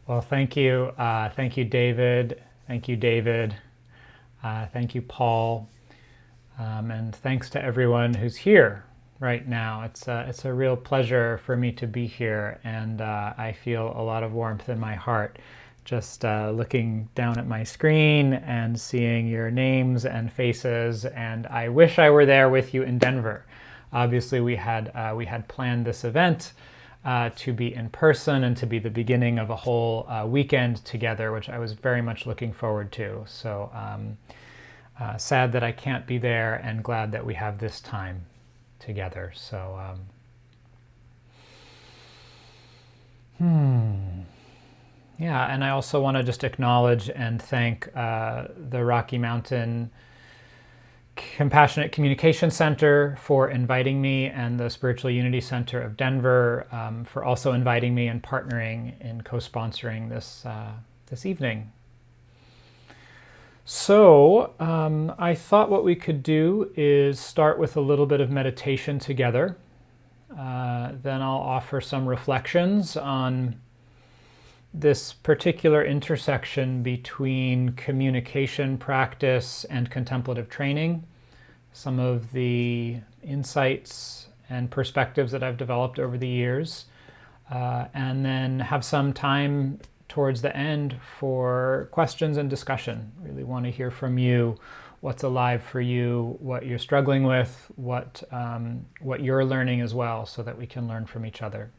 Well, thank you. Thank you, David. Thank you, David. Thank you, Paul. And thanks to everyone who's here right now. It's a real pleasure for me to be here, and I feel a lot of warmth in my heart just looking down at my screen and seeing your names and faces. And I wish I were there with you in Denver. Obviously, we had planned this event to be in person and to be the beginning of a whole weekend together, which I was very much looking forward to. So sad that I can't be there, and glad that we have this time together. So yeah, and I also want to just acknowledge and thank the Rocky Mountain Compassionate Communication Center for inviting me, and the Spiritual Unity Center of Denver for also inviting me and partnering in co-sponsoring this evening. So I thought what we could do is start with a little bit of meditation together. Then I'll offer some reflections on this particular intersection between communication practice and contemplative training, some of the insights and perspectives that I've developed over the years, and then have some time towards the end for questions and discussion. Really want to hear from you what's alive for you, what you're struggling with, what you're learning as well, so that we can learn from each other.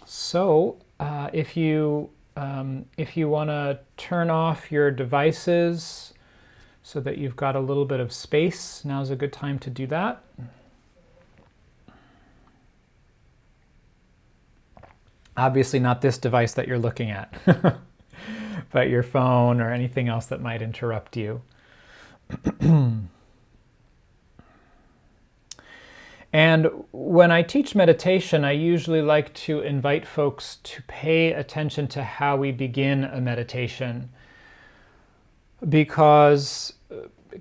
So if you want to turn off your devices so that you've got a little bit of space, now's a good time to do that. Obviously not this device that you're looking at, but your phone or anything else that might interrupt you. And when I teach meditation, I usually like to invite folks to pay attention to how we begin a meditation, because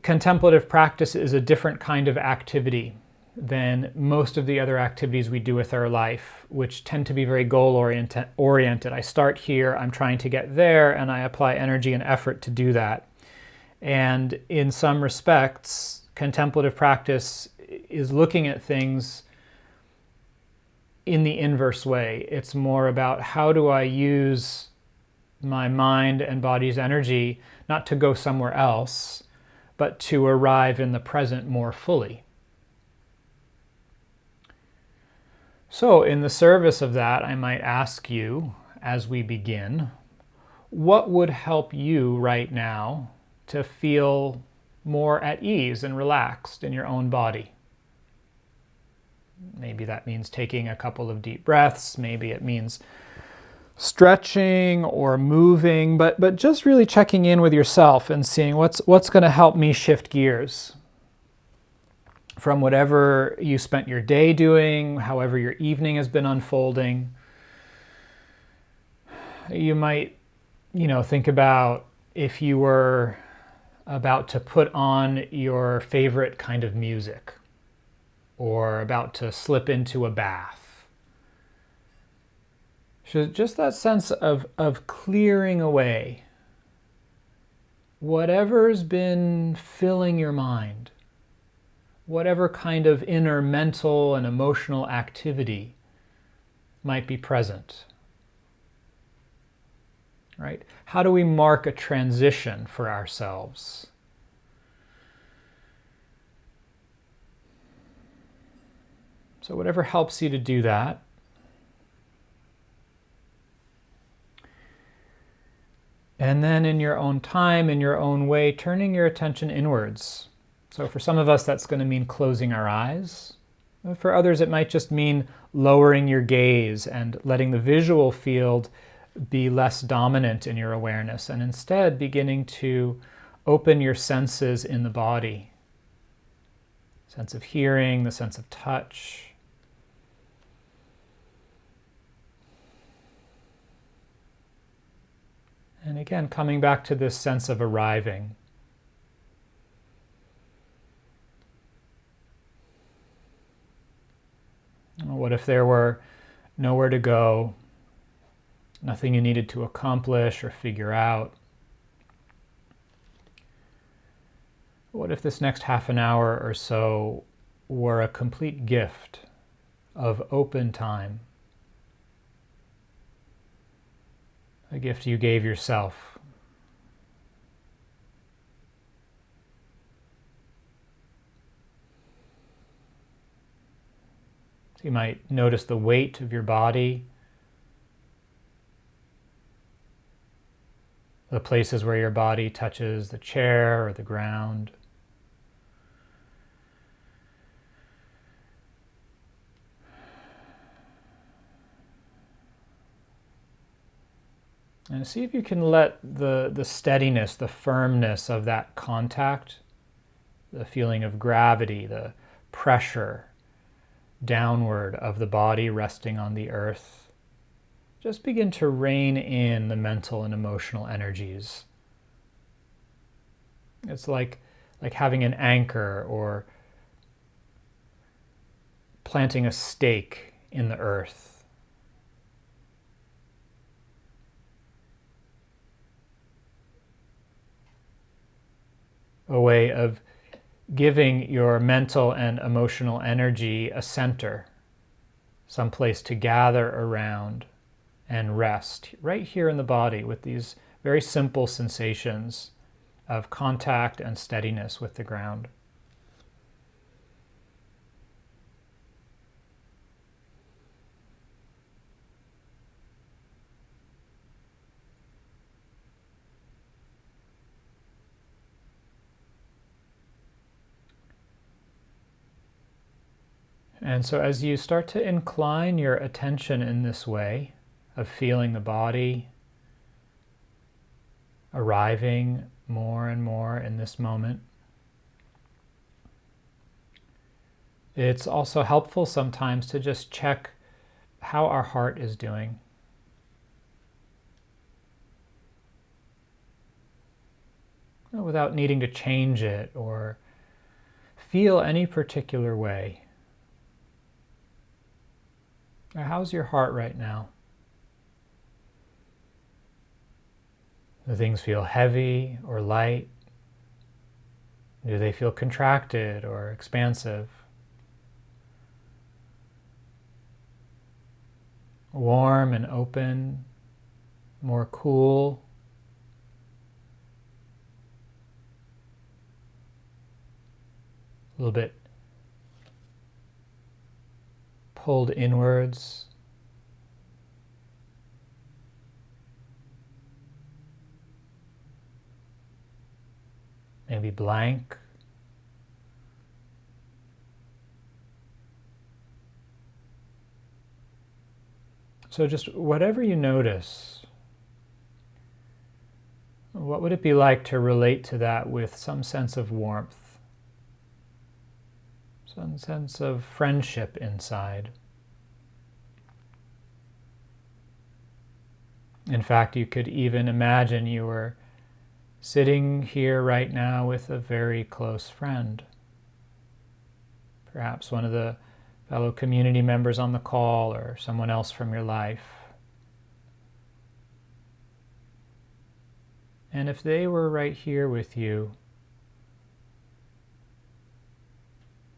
contemplative practice is a different kind of activity than most of the other activities we do with our life, which tend to be very goal-oriented. I start here, I'm trying to get there, and I apply energy and effort to do that. And in some respects, contemplative practice is looking at things in the inverse way. It's more about, how do I use my mind and body's energy not to go somewhere else, but to arrive in the present more fully. So in the service of that, I might ask you, as we begin, what would help you right now to feel more at ease and relaxed in your own body? Maybe that means taking a couple of deep breaths. Maybe it means stretching or moving, but just really checking in with yourself and seeing what's going to help me shift gears from whatever you spent your day doing, however your evening has been unfolding. You might, think about if you were about to put on your favorite kind of music, or about to slip into a bath. So just that sense of clearing away whatever's been filling your mind, whatever kind of inner mental and emotional activity might be present. Right? How do we mark a transition for ourselves? So whatever helps you to do that. And then in your own time, in your own way, turning your attention inwards. So for some of us, that's going to mean closing our eyes. For others, it might just mean lowering your gaze and letting the visual field be less dominant in your awareness, and instead beginning to open your senses in the body. Sense of hearing, the sense of touch. And again, coming back to this sense of arriving. What if there were nowhere to go, nothing you needed to accomplish or figure out? What if this next half an hour or so were a complete gift of open time? A gift you gave yourself. So you might notice the weight of your body, the places where your body touches the chair or the ground. And see if you can let the steadiness, the firmness of that contact, the feeling of gravity, the pressure downward of the body resting on the earth, just begin to rein in the mental and emotional energies. It's like having an anchor or planting a stake in the earth. A way of giving your mental and emotional energy a center, some place to gather around and rest, right here in the body with these very simple sensations of contact and steadiness with the ground. And so as you start to incline your attention in this way of feeling the body arriving more and more in this moment, it's also helpful sometimes to just check how our heart is doing. Without needing to change it or feel any particular way. How's your heart right now? Do things feel heavy or light? Do they feel contracted or expansive? Warm and open, more cool? A little bit pulled inwards? Maybe blank? So just whatever you notice, what would it be like to relate to that with some sense of warmth, some sense of friendship inside? In fact, you could even imagine you were sitting here right now with a very close friend, perhaps one of the fellow community members on the call or someone else from your life. And if they were right here with you,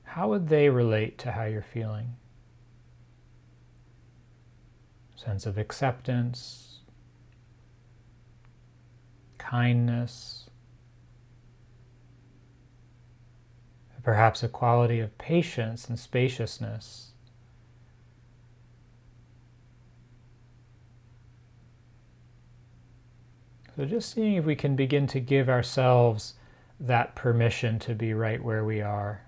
how would they relate to how you're feeling? Sense of acceptance, kindness, perhaps a quality of patience and spaciousness. So just seeing if we can begin to give ourselves that permission to be right where we are.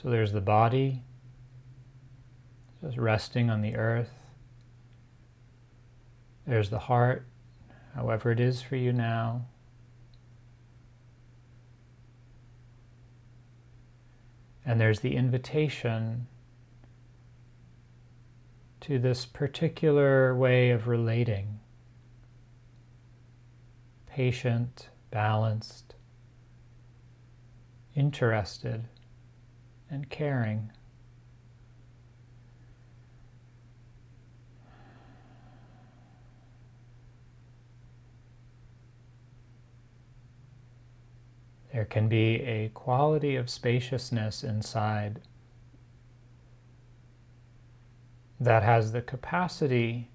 So there's the body, just resting on the earth. There's the heart, however it is for you now. And there's the invitation to this particular way of relating, patient, balanced, interested, and caring. There can be a quality of spaciousness inside that has the capacity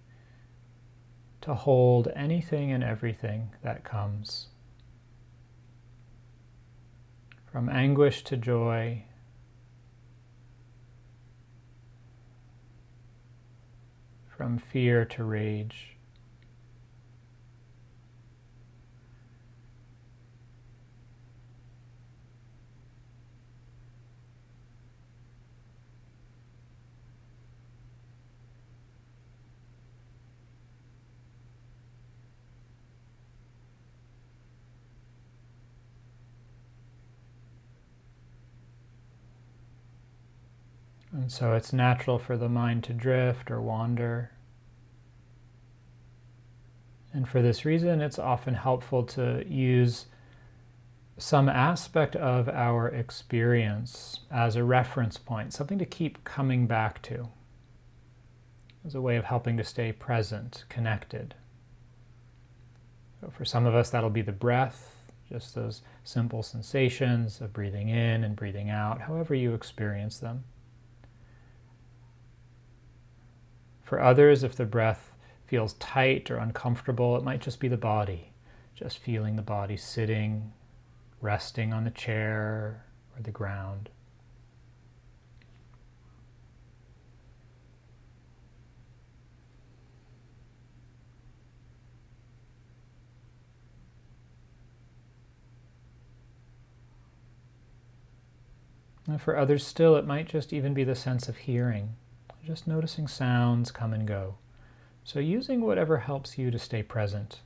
to hold anything and everything that comes. From anguish to joy, from fear to rage. And so it's natural for the mind to drift or wander. And for this reason, it's often helpful to use some aspect of our experience as a reference point, something to keep coming back to, as a way of helping to stay present, connected. So for some of us, that'll be the breath, just those simple sensations of breathing in and breathing out, however you experience them. For others, if the breath feels tight or uncomfortable, it might just be the body, just feeling the body sitting, resting on the chair or the ground. And for others still, it might just even be the sense of hearing, just noticing sounds come and go. So using whatever helps you to stay present.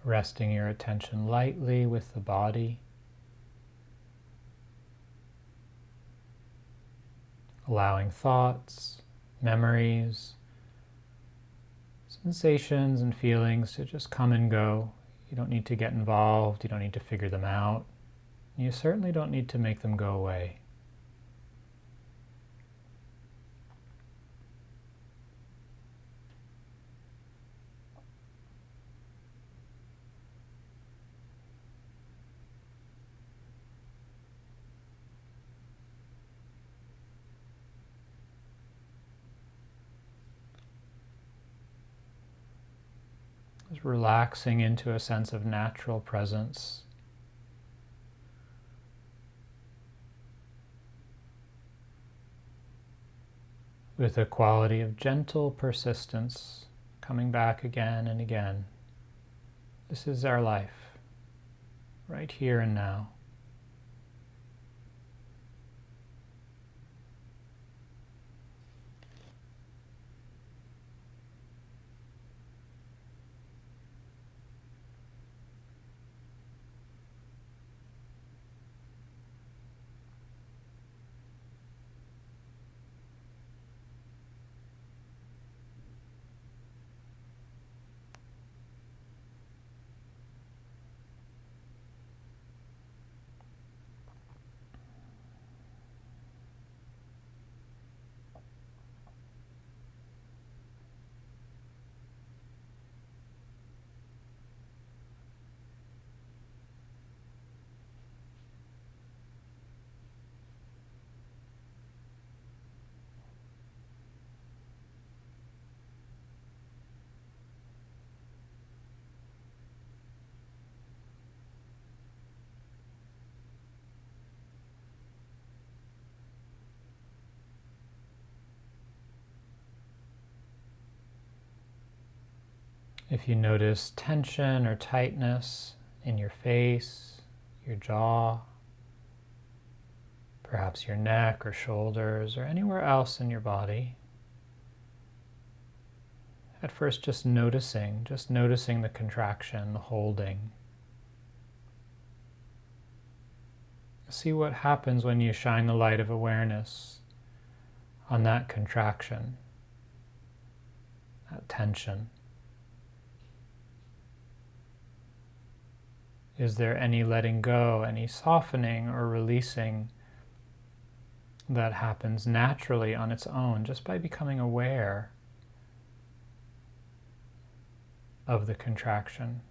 Resting your attention lightly with the body. Allowing thoughts, memories, sensations and feelings to just come and go. You don't need to get involved. You don't need to figure them out. You certainly don't need to make them go away. Just relaxing into a sense of natural presence. With a quality of gentle persistence, coming back again and again. This is our life, right here and now. If you notice tension or tightness in your face, your jaw, perhaps your neck or shoulders or anywhere else in your body, at first just noticing the contraction, the holding. See what happens when you shine the light of awareness on that contraction, that tension. Is there any letting go, any softening or releasing that happens naturally on its own just by becoming aware of the contraction?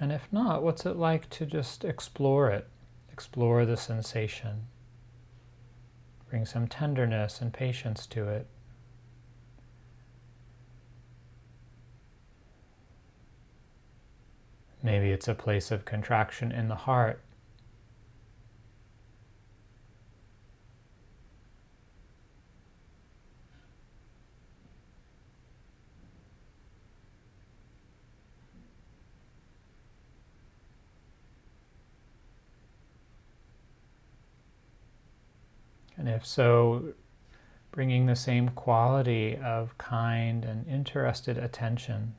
And if not, what's it like to just explore it? Explore the sensation. Bring some tenderness and patience to it. Maybe it's a place of contraction in the heart. And if so, bringing the same quality of kind and interested attention.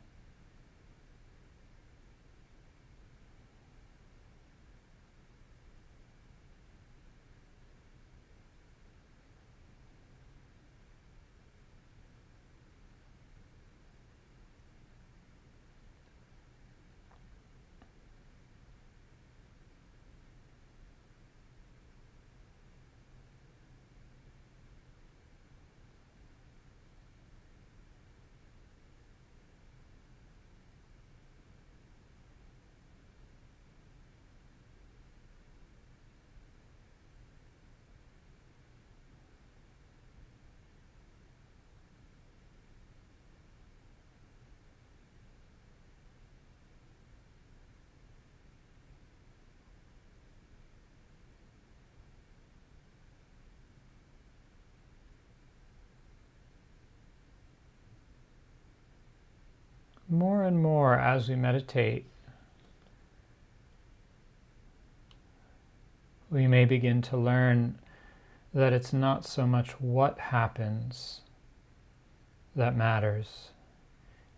More and more as we meditate, we may begin to learn that it's not so much what happens that matters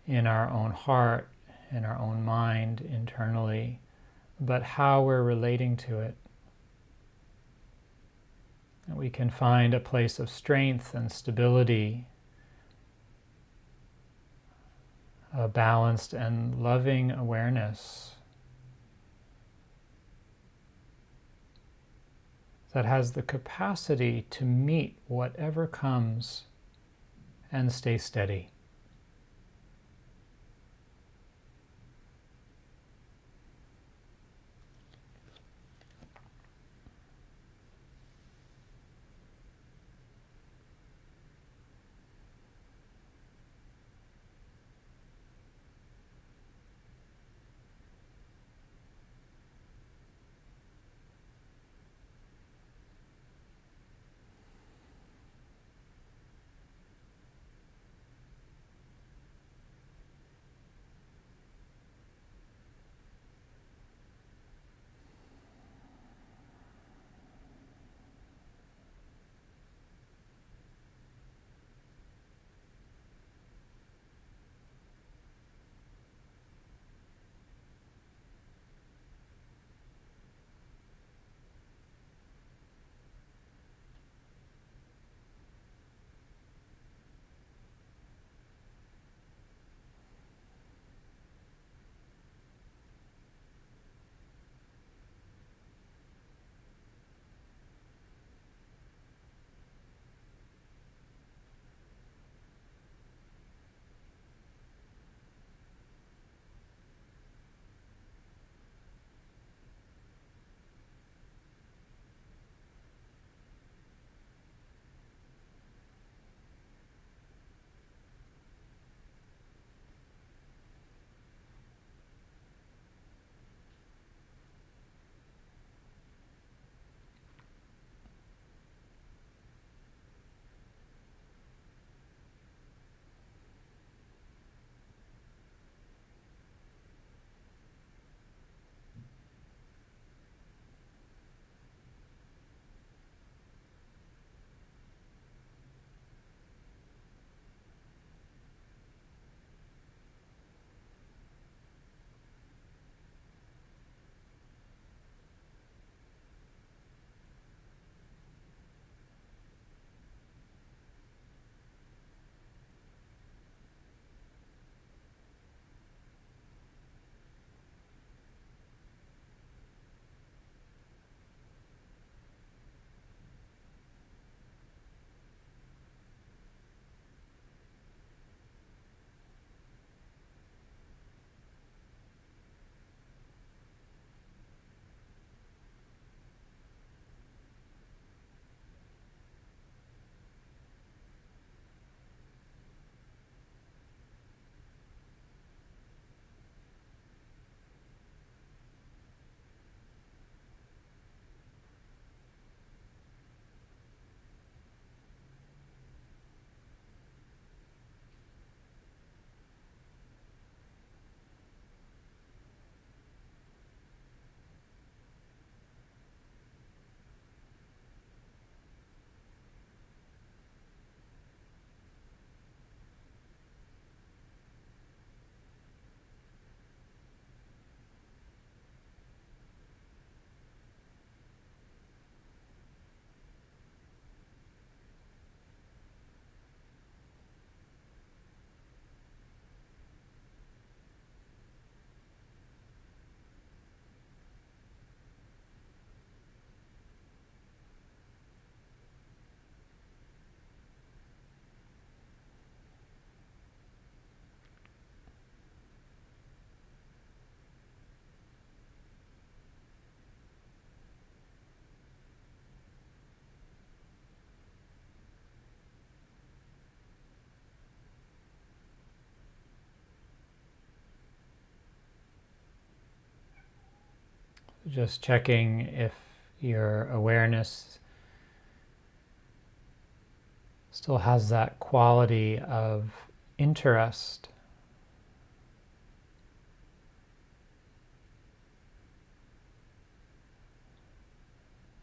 in our own heart, in our own mind, internally, but how we're relating to it. And we can find a place of strength and stability, a balanced and loving awareness that has the capacity to meet whatever comes and stay steady. Just checking if your awareness still has that quality of interest,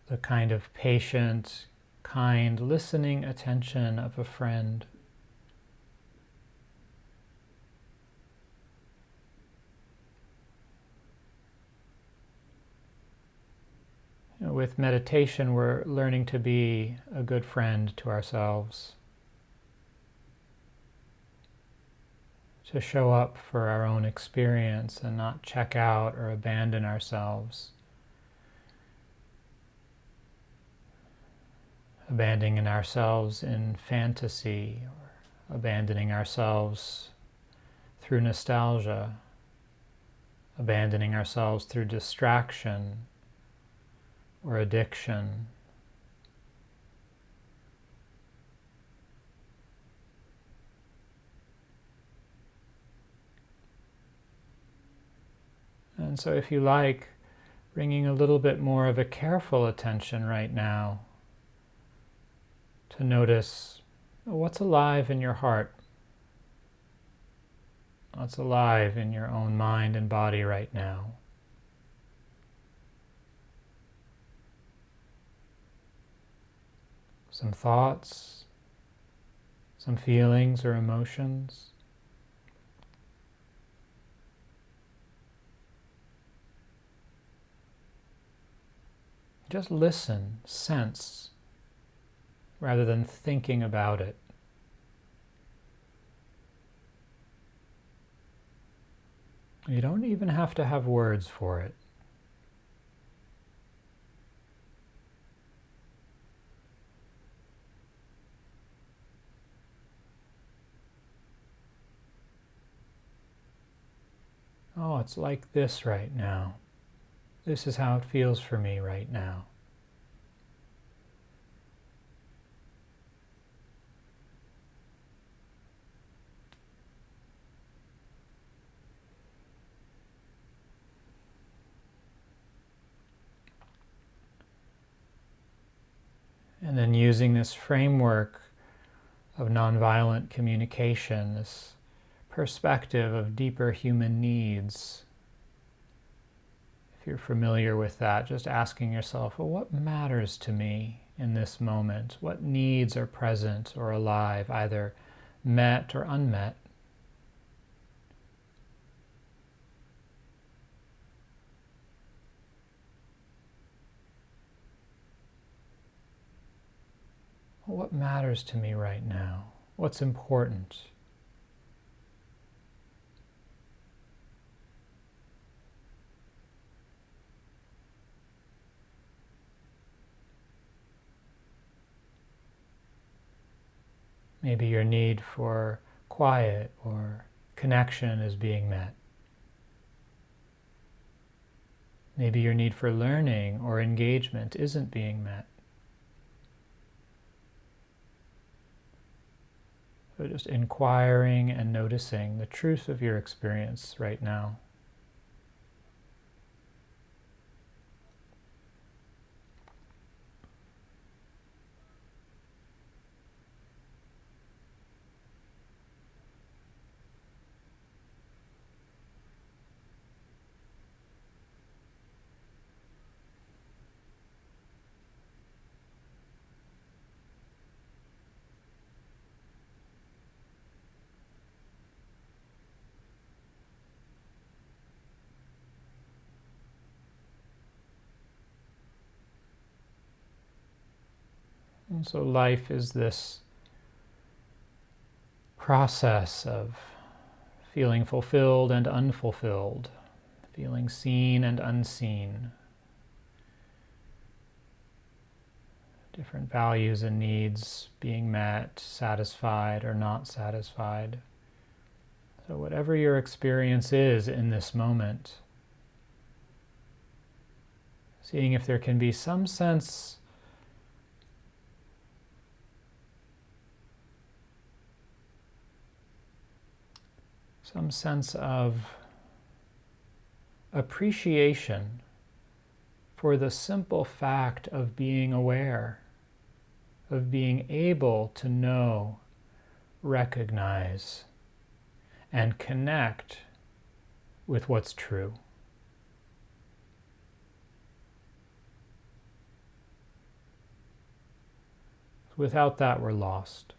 the kind of patient, kind, listening attention of a friend. With meditation, we're learning to be a good friend to ourselves, to show up for our own experience and not check out or abandon ourselves, abandoning ourselves in fantasy or abandoning ourselves through nostalgia, abandoning ourselves through distraction or addiction. And so if you like, bringing a little bit more of a careful attention right now to notice what's alive in your heart, what's alive in your own mind and body right now. Some thoughts, some feelings or emotions. Just listen, sense, rather than thinking about it. You don't even have to have words for it. Oh, it's like this right now. This is how it feels for me right now. And then using this framework of nonviolent communication, this perspective of deeper human needs. If you're familiar with that, just asking yourself, well, what matters to me in this moment? What needs are present or alive, either met or unmet? What matters to me right now? What's important? Maybe your need for quiet or connection is being met. Maybe your need for learning or engagement isn't being met. So just inquiring and noticing the truth of your experience right now. And so life is this process of feeling fulfilled and unfulfilled, feeling seen and unseen, different values and needs being met, satisfied or not satisfied. So whatever your experience is in this moment, seeing if there can be some sense of appreciation for the simple fact of being aware, of being able to know, recognize, and connect with what's true. Without that, we're lost.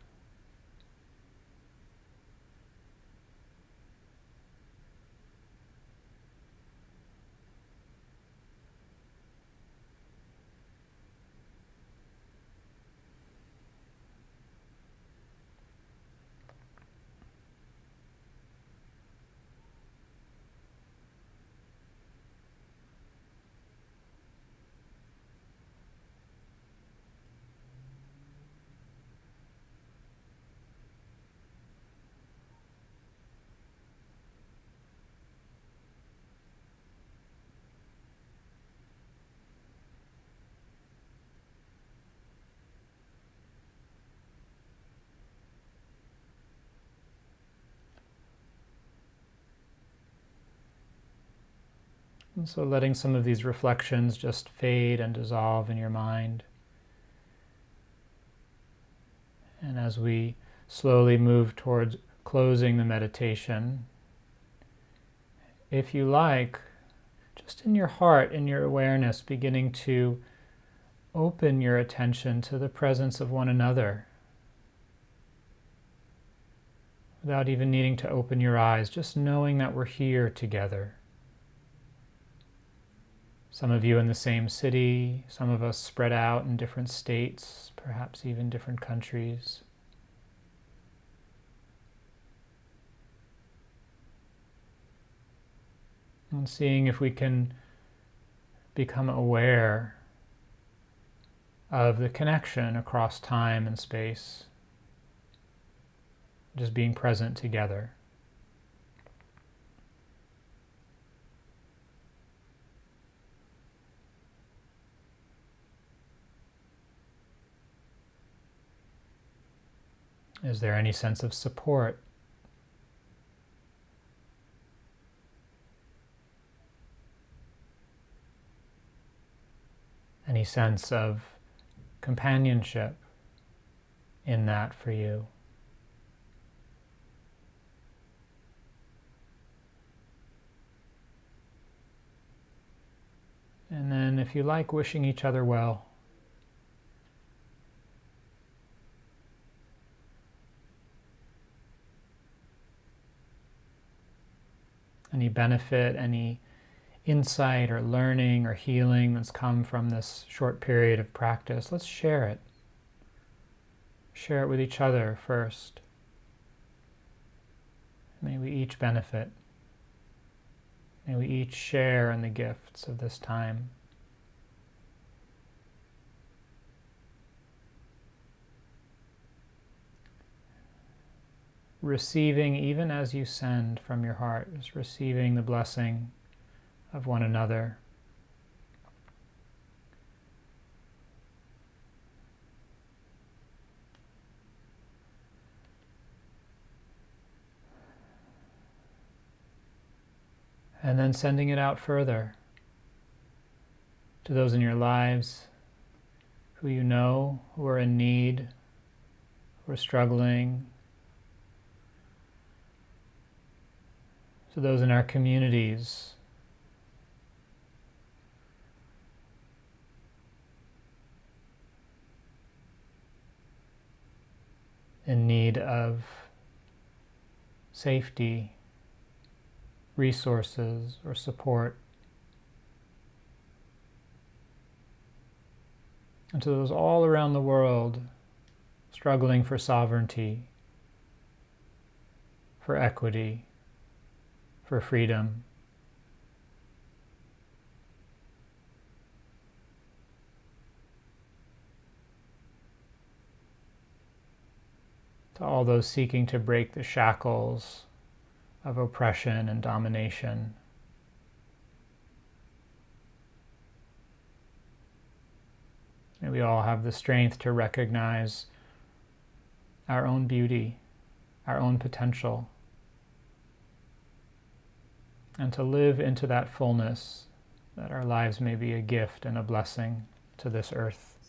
And so letting some of these reflections just fade and dissolve in your mind. And as we slowly move towards closing the meditation, if you like, just in your heart, in your awareness, beginning to open your attention to the presence of one another without even needing to open your eyes, just knowing that we're here together. Some of you in the same city, some of us spread out in different states, perhaps even different countries. And seeing if we can become aware of the connection across time and space, just being present together. Is there any sense of support? Any sense of companionship in that for you? And then, if you like, wishing each other well. Any benefit, any insight or learning or healing that's come from this short period of practice, let's share it. Share it with each other first. May we each benefit. May we each share in the gifts of this time. Receiving even as you send from your heart, just receiving the blessing of one another. And then sending it out further to those in your lives who you know, who are in need, who are struggling, to those in our communities, in need of safety, resources, or support. And to those all around the world struggling for sovereignty, for equity, for freedom. To all those seeking to break the shackles of oppression and domination. May we all have the strength to recognize our own beauty, our own potential, and to live into that fullness that our lives may be a gift and a blessing to this earth.